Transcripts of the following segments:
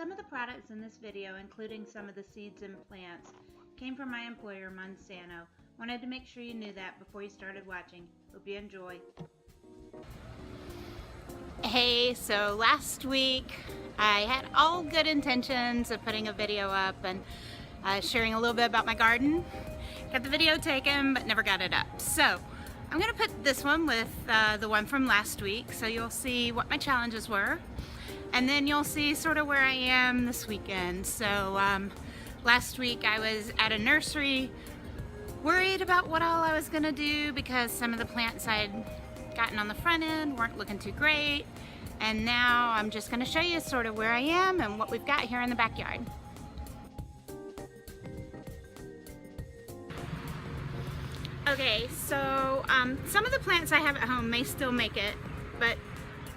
Some of the products in this video, including some of the seeds and plants, came from my employer, Monsanto. Wanted to make sure you knew that before you started watching. Hope you enjoy. Hey, so last week I had all good intentions of putting a video up and sharing a little bit about my garden. Got the video taken but never got it up. So I'm gonna put this one with the one from last week, so you'll see what my challenges were. And then you'll see sort of where I am this weekend. So last week I was at a nursery worried about what all I was gonna do because some of the plants I'd gotten on the front end weren't looking too great. And now I'm just gonna show you sort of where I am and what we've got here in the backyard. Okay, so some of the plants I have at home may still make it, but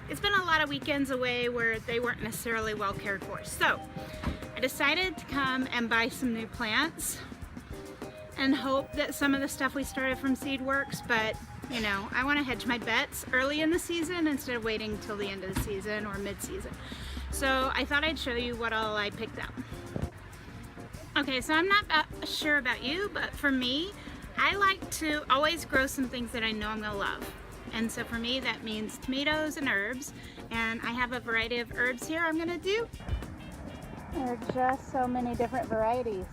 it's been a lot of weekends away where they weren't necessarily well cared for. So I decided to come and buy some new plants and hope that some of the stuff we started from seed works, but you know, I want to hedge my bets early in the season instead of waiting till the end of the season or mid-season. So I thought I'd show you what all I picked up. Okay, so I'm not sure about you, but for me, I like to always grow some things that I know I'm gonna love. And so for me, that means tomatoes and herbs. And I have a variety of herbs here I'm gonna do. There are just so many different varieties.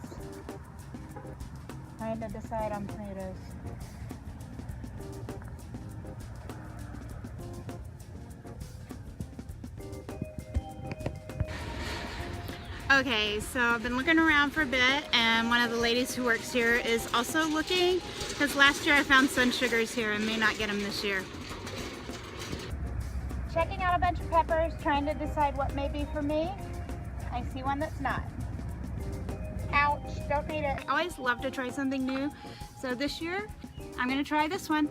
Trying to decide on tomatoes. Okay, so I've been looking around for a bit, and one of the ladies who works here is also looking, because last year I found sun sugars here and may not get them this year. Checking out a bunch of peppers, trying to decide what may be for me. I see one that's not. Ouch, don't need it. I always love to try something new, so this year I'm going to try this one.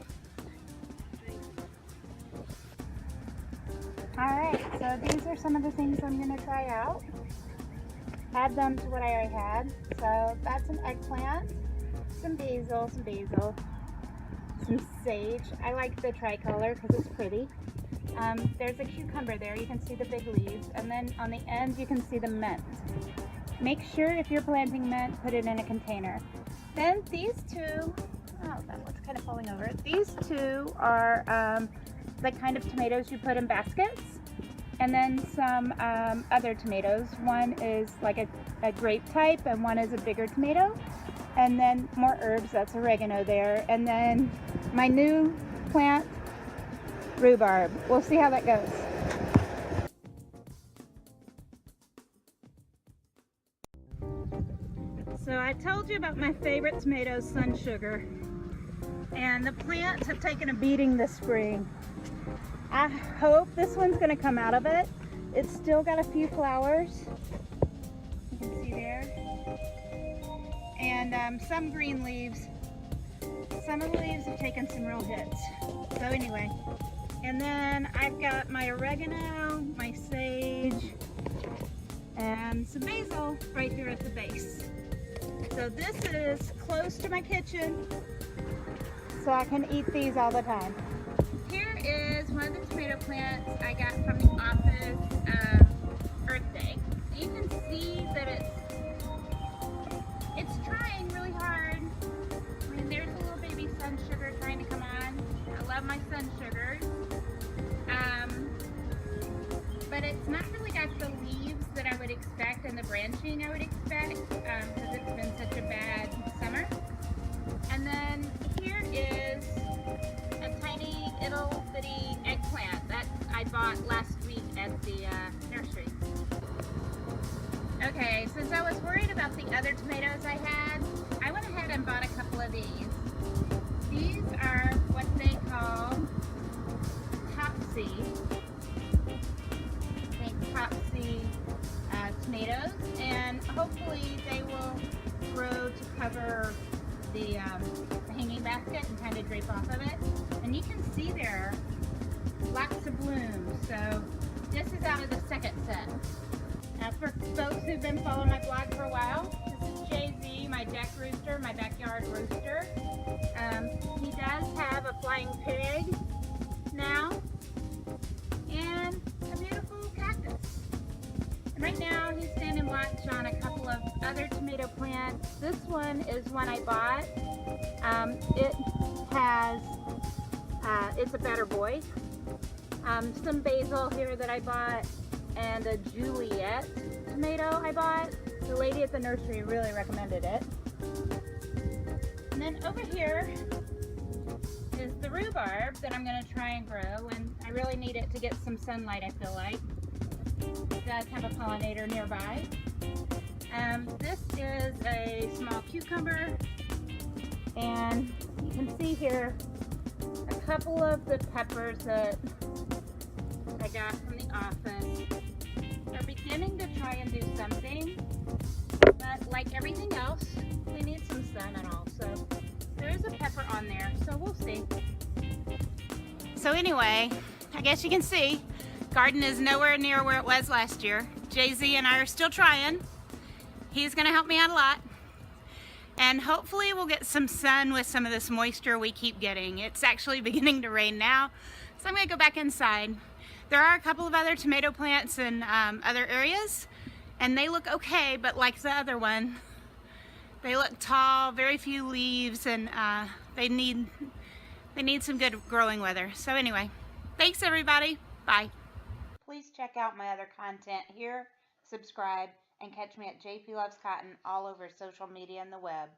Alright, so these are some of the things I'm going to try out. Add them to what I already had. So that's an eggplant, some basil, some sage. I like the tricolor because it's pretty. There's a cucumber there, you can see the big leaves, and then on the ends you can see the mint. Make sure if you're planting mint, put it in a container. Then these two, oh, that one's kind of falling over. These two are the kind of tomatoes you put in baskets. And then some other tomatoes. One is like a grape type and one is a bigger tomato. And then more herbs, that's oregano there. And then my new plant, rhubarb. We'll see how that goes. So I told you about my favorite tomato, Sun Sugar. And the plants have taken a beating this spring. I hope this one's going to come out of it. It's still got a few flowers. You can see there. And some green leaves. Some of the leaves have taken some real hits. So anyway. And then I've got my oregano, my sage, and some basil right here at the base. So this is close to my kitchen, so I can eat these all the time. Here is one of the tomato plants I got from the office Earth Day. You can see that it's trying really hard. I mean, there's a little baby sun sugar trying to come on. I love my sun sugars. But it's not really got the leaves that I would expect and the branching I would expect because it's been such a bad summer. And then here is a tiny little bitty eggplant that I bought last week at the nursery. Okay, since I was worried about the other tomatoes I had, I went ahead and bought a couple of these. These are what they call Topsy. Topsy tomatoes, and hopefully they will grow to cover the hanging basket and kind of drape off of it. And you can see there lots of blooms. So this is out of the second set. For folks who've been following my blog for a while, this is Jay-Z, my deck rooster, my backyard rooster. He does have a flying pig now and a beautiful cactus. And right now he's in and watch on a couple of other tomato plants. This one is one I bought. It has, it's a Better Boy. Some basil here that I bought, and a Juliet tomato I bought. The lady at the nursery really recommended it. And then over here is the rhubarb that I'm going to try and grow, and I really need it to get some sunlight, I feel like. It does have a pollinator nearby. This is a small cucumber, and you can see here a couple of the peppers that I got from the office are beginning to try and do something, but like everything else, we need some sun and all. So there is a pepper on there, so we'll see. So anyway, I guess you can see, garden is nowhere near where it was last year. Jay-Z and I are still trying. He's gonna help me out a lot. And hopefully we'll get some sun with some of this moisture we keep getting. It's actually beginning to rain now, so I'm gonna go back inside. There are a couple of other tomato plants in other areas, and they look okay, but like the other one, they look tall, very few leaves, and they need some good growing weather. So anyway, thanks everybody. Bye. Please check out my other content here, subscribe, and catch me at JP Loves Cotton all over social media and the web.